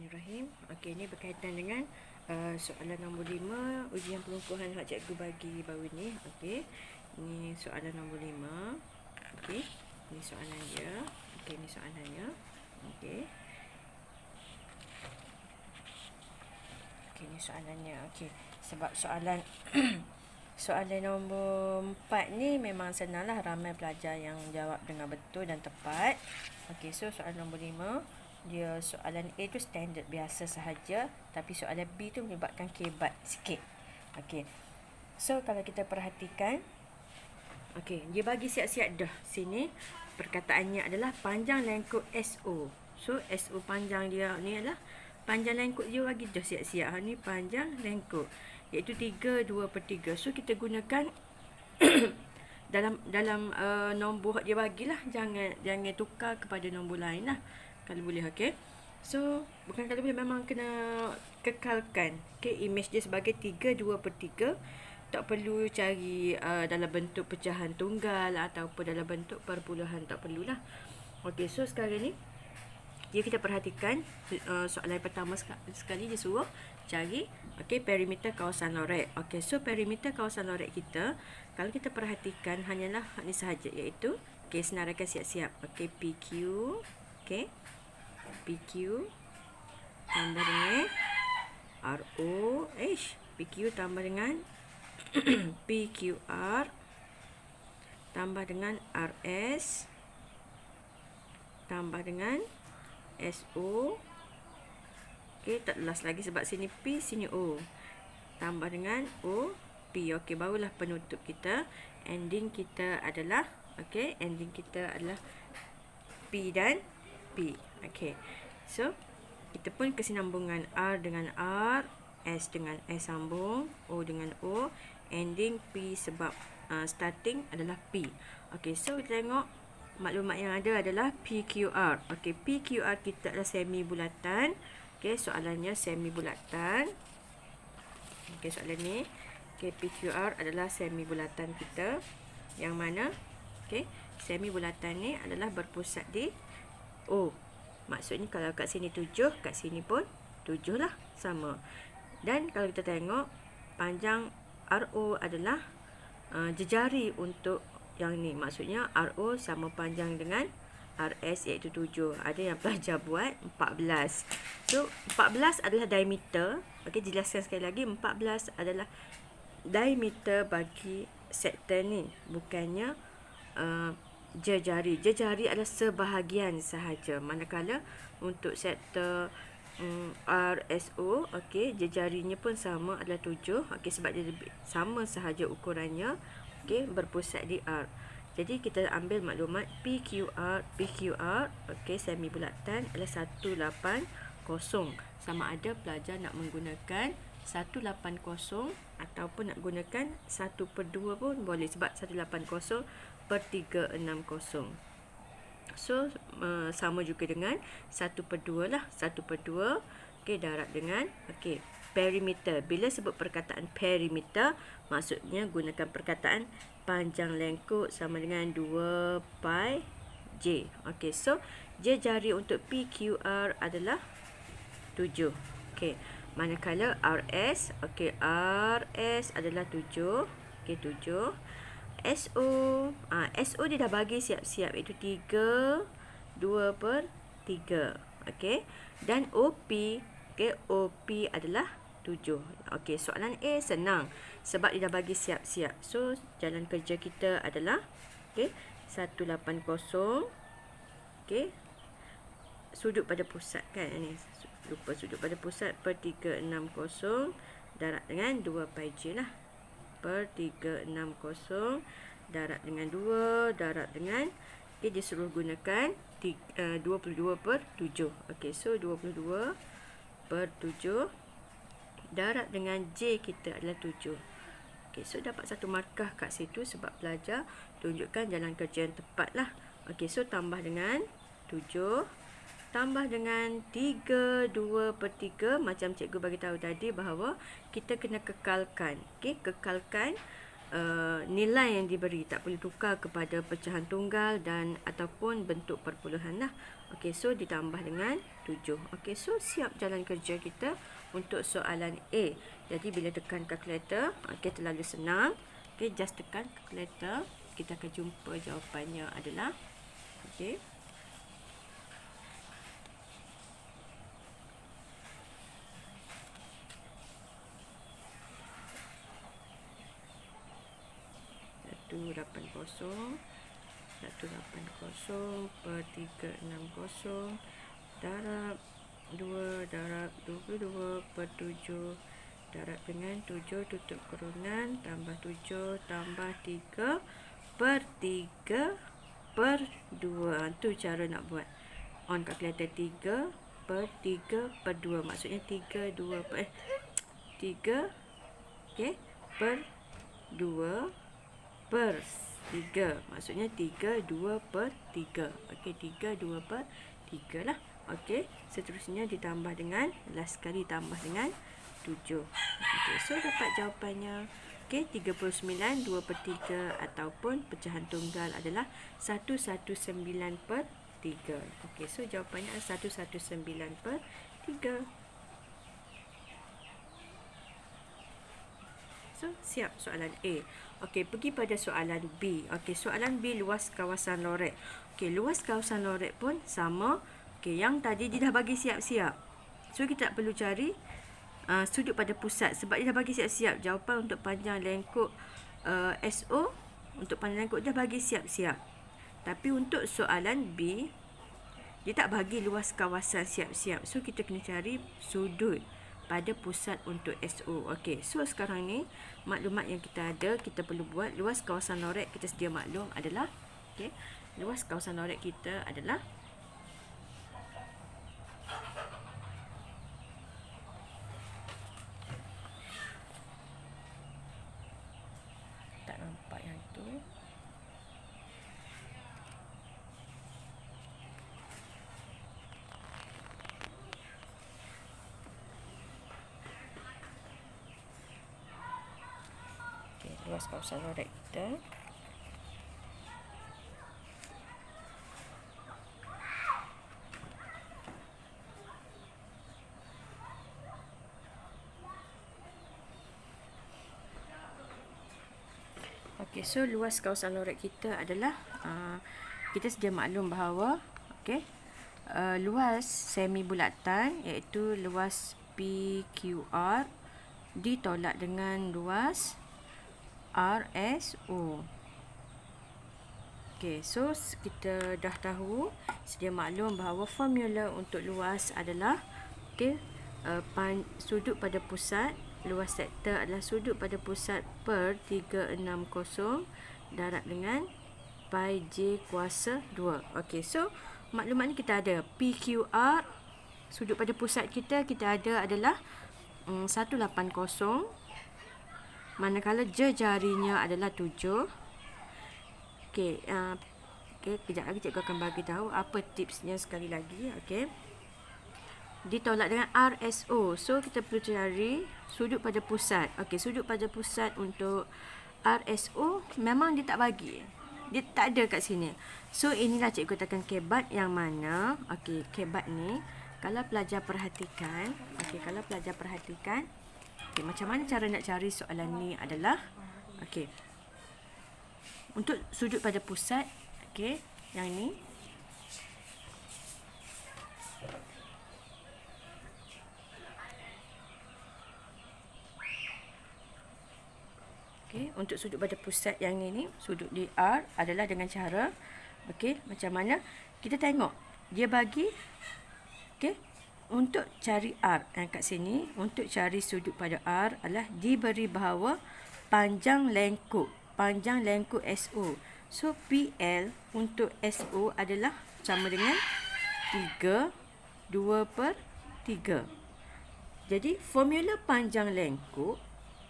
Bismillahirrahmanirrahim. Okey, ini berkaitan dengan soalan nombor 5 ujian pengukuhan hak cikgu bagi baru ni. Okey. Ini soalan nombor 5. Okey. Ini soalan dia. Okey, ini soalannya. Okey. Okey, ini soalannya. Okey. Sebab soalan soalan nombor 4 ni memang senanglah, ramai pelajar yang jawab dengan betul dan tepat. Okey, so soalan nombor 5 dia soalan A tu standard biasa sahaja, tapi soalan B tu melibatkan kebat sikit. Okey. So kalau kita perhatikan, okey, dia bagi siap-siap dah. Sini perkataannya adalah panjang lengkuk SO. So SO panjang dia ni adalah panjang lengkuk dia bagi dah siap-siap. Ni panjang lengkuk iaitu 3/2/3. So kita gunakan dalam nombor dia bagilah, jangan tukar kepada nombor lain lah kalau boleh. Okey, so bukan kalau boleh, memang kena kekalkan image dia sebagai 3/2/3. Tak perlu cari dalam bentuk pecahan tunggal ataupun dalam bentuk perpuluhan, tak perlulah. Okey, so sekarang ni kita perhatikan soalan pertama sekali dia suruh cari perimeter kawasan lorek. Okey, so perimeter kawasan lorek kita, kalau kita perhatikan hanyalah ni sahaja, iaitu senaraikan siap-siap. Okey, PQ, PQ tambah dengan RO, PQ tambah dengan PQR tambah dengan RS tambah dengan SO. Okey, tak last lagi sebab sini P, sini O. Tambah dengan OP. Okey, barulah penutup kita. Ending kita adalah P dan P. Okey. So, kita pun kesinambungan R dengan R, S dengan S sambung, O dengan O, ending P sebab starting adalah P. Okey, so kita tengok maklumat yang ada adalah PQR. Okey, PQR kita adalah semi bulatan. Okey, soalannya semi bulatan. Okey, soalan ni. Okey, PQR adalah semi bulatan kita. Yang mana? Okey, semi bulatan ni adalah berpusat di O. Maksudnya kalau kat sini 7, kat sini pun 7 lah, sama. Dan kalau kita tengok panjang RO adalah jejari untuk yang ni. Maksudnya RO sama panjang dengan RS iaitu 7. Ada yang pelajar buat 14. So 14 adalah diameter. Okey, jelaskan sekali lagi, 14 adalah diameter bagi sektor ni, bukannya jejari. Jejari adalah sebahagian sahaja. Manakala untuk sektor RSO, okey, jejarinya pun sama, adalah 7. Okey, sebab dia lebih sama sahaja ukurannya. Okey, berpusat di R. Jadi kita ambil maklumat PQR, okey, semi bulatan adalah 180. Sama ada pelajar nak menggunakan 180 ataupun nak gunakan 1/2 pun boleh, sebab 180/360. So sama juga dengan 1/2 lah, 1/2. Okey, darab dengan perimeter. Bila sebut perkataan perimeter, maksudnya gunakan perkataan panjang lengkuk sama dengan 2 pi J. Okey, so jejari untuk PQR adalah 7. Okey, manakala RS, RS adalah 7. Okey, 7. SO dia dah bagi siap-siap, iaitu 3/2/3. Okey, dan OP, OP adalah 7. Okey, soalan A senang sebab dia dah bagi siap-siap. So jalan kerja kita adalah 180. Okey, sudut pada pusat kan ni, lupa sudut pada pusat, per 360 darab dengan 2 pi J lah, per 360 darab dengan 2 darab dengan dia suruh gunakan 22/7. Okey, so 22/7 darab dengan J kita adalah 7. Okey, so dapat satu markah kat situ sebab pelajar tunjukkan jalan kerja yang tepat lah. Okey, so tambah dengan 7 tambah dengan 3/2/3. Macam cikgu bagi tahu tadi bahawa kita kena kekalkan. Okey, kekalkan nilai yang diberi, tak boleh tukar kepada pecahan tunggal dan ataupun bentuk perpuluhan lah. Okey, so ditambah dengan 7. Okey, so siap jalan kerja kita untuk soalan A. Jadi bila tekan kalkulator, okey, terlalu senang. Okey, just tekan kalkulator. Kita akan jumpa jawapannya adalah okey. Satu 80 per 360 darab 2 darab 22 per 7 darab dengan 7 tutup kurungan tambah 7 tambah 3 per 3 per 2. Itu cara nak buat. On calculator 3 per 3 per 2. Maksudnya 3 okey, per 2 per 3. Maksudnya 3, 2 per 3. Okey, 3, 2 per 3 lah. Okey, seterusnya ditambah dengan, last sekali tambah dengan 7. Okey, so dapat jawapannya. Okey, 39, 2 per 3 ataupun pecahan tunggal adalah 119 per 3. Okey, so jawapannya 119 per 3. So, siap soalan A. Okey, pergi pada soalan B. Okey, soalan B, luas kawasan lorek. Okey, luas kawasan lorek pun sama. Okey, yang tadi dia dah bagi siap-siap. So, kita tak perlu cari sudut pada pusat sebab dia dah bagi siap-siap. Jawapan untuk panjang lengkuk SO, untuk panjang lengkuk dah bagi siap-siap. Tapi untuk soalan B, dia tak bagi luas kawasan siap-siap. So, kita kena cari sudut pada pusat untuk SO. Okey, so sekarang ni maklumat yang kita ada, kita perlu buat luas kawasan lorek. Kita sedia maklum adalah okey, luas kawasan lorek kita adalah tak nampak yang tu. Luas kawasan lorek kita okey, so luas kawasan lorek kita adalah kita sedia maklum bahawa okey, luas semi bulatan iaitu luas PQR ditolak dengan luas RSO. Okey, so kita dah tahu, sedia maklum bahawa formula untuk luas adalah okey, sudut pada pusat, luas sektor adalah sudut pada pusat per 360 darab dengan pi j kuasa 2. Okey, so maklumat ni kita ada PQR, sudut pada pusat kita ada adalah 180, manakala jarinya adalah 7. Okey, kejap lagi cikgu akan bagi tahu apa tipsnya sekali lagi. Okey, ditolak dengan RSO. So kita perlu cari sudut pada pusat. Okey, sudut pada pusat untuk RSO memang dia tak bagi. Dia tak ada kat sini. So inilah cikgu tekan kebat yang mana, okey, kebat ni kalau pelajar perhatikan, okey, okey, macam mana cara nak cari soalan ni adalah okey, untuk sudut pada pusat, okey, yang ni okey, untuk sudut pada pusat yang ni, sudut di R adalah dengan cara okey, macam mana kita tengok dia bagi okey, untuk cari R yang kat sini, untuk cari sudut pada R adalah diberi bahawa panjang lengkuk SO. So PL untuk SO adalah sama dengan 3, 2 per 3. Jadi formula panjang lengkuk,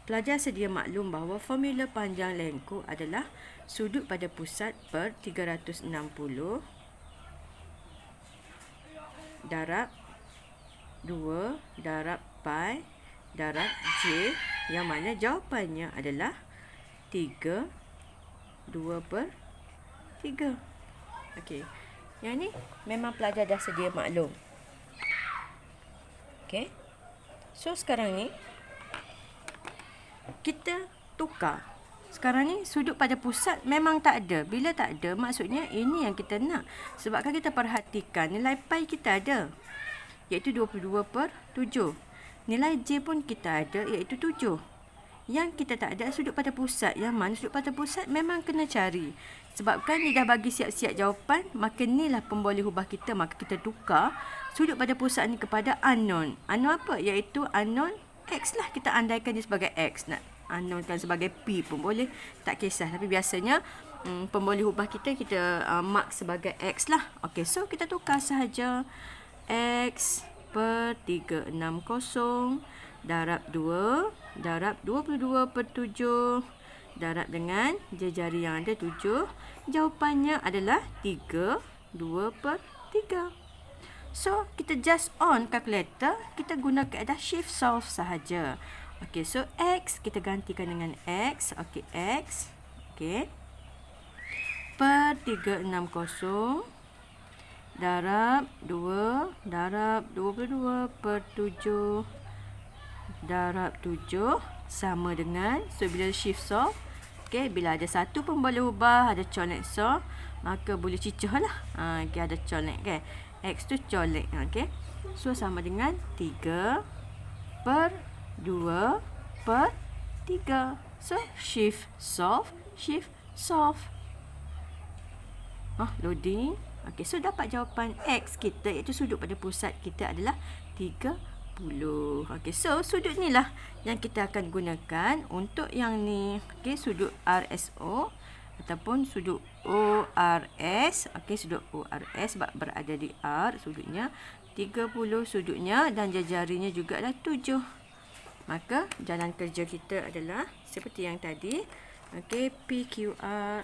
pelajar sedia maklum bahawa formula panjang lengkuk adalah sudut pada pusat per 360 darab 2 darab pi darab j, yang mana jawapannya adalah 3, 2 per 3. Okey, Yang ni memang pelajar dah sedia maklum. Okey. So sekarang ni kita tukar. Sekarang ni sudut pada pusat memang tak ada. Bila tak ada, maksudnya ini yang kita nak. Sebab kan kita perhatikan nilai pi kita ada, iaitu 22/7. Nilai j pun kita ada, iaitu 7. Yang kita tak ada sudut pada pusat. Yang mana sudut pada pusat memang kena cari. Sebab kan dia dah bagi siap-siap jawapan, maka inilah pemboleh ubah kita. Maka kita tukar sudut pada pusat ni kepada unknown. Unknown apa? Iaitu unknown x lah. Kita andaikan dia sebagai x. Nak unknownkan sebagai p pun boleh. Tak kisah. Tapi biasanya pemboleh ubah kita mark sebagai x lah. Okey, so kita tukar sahaja. X per 360 darab 2 darab 22/7 darab dengan jari yang ada 7. Jawapannya adalah 32/3. So, kita just on calculator. Kita guna kaedah shift solve sahaja. Okey, so X kita gantikan dengan X. Okey, X. Okey. Per 360 darab 2 darab 22/7 darab 7 sama dengan, so bila shift solve, okay, bila ada satu pun boleh ubah, ada colek so, maka boleh cicah lah. Okay, ada colek kan, X tu colek. Okay, so sama dengan 3/2/3. So shift solve, shift solve. Loading. Okay, so dapat jawapan X kita, iaitu sudut pada pusat kita adalah 30. Okay, so sudut ni lah yang kita akan gunakan untuk yang ni. Okay, sudut RSO ataupun sudut ORS. Okay, sudut ORS sebab berada di R, sudutnya 30 sudutnya dan jari-jarinya juga adalah 7. Maka jalan kerja kita adalah seperti yang tadi. Okay, PQR.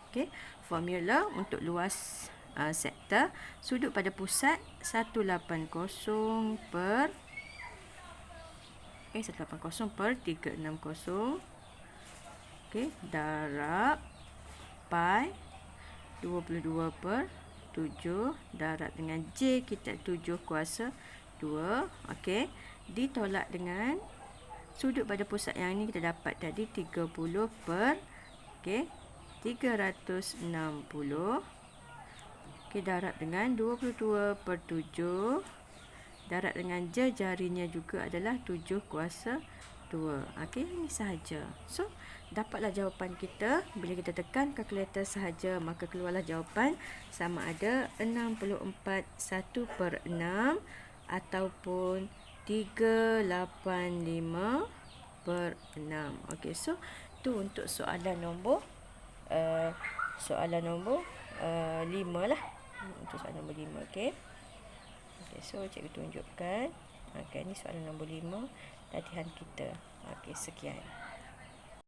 Okay, formula untuk luas sektor, sudut pada pusat 180 per 360. Okay, darab pi 22/7 darab dengan J kita 7 kuasa 2. Okay, ditolak dengan sudut pada pusat yang ini kita dapat tadi 30 per 360. Okay, darab dengan 22/7 darab dengan jarinya juga adalah 7 kuasa 2. Okay, ini sahaja. So, dapatlah jawapan kita. Bila kita tekan kalkulator sahaja, maka keluarlah jawapan sama ada 64 1/6 ataupun 385/6. Okay, so tu untuk soalan nombor 5 lah. Untuk soalan nombor 5. Okay. Okay, so cikgu tunjukkan. Okay, ni soalan nombor 5 latihan kita. Okay, sekian.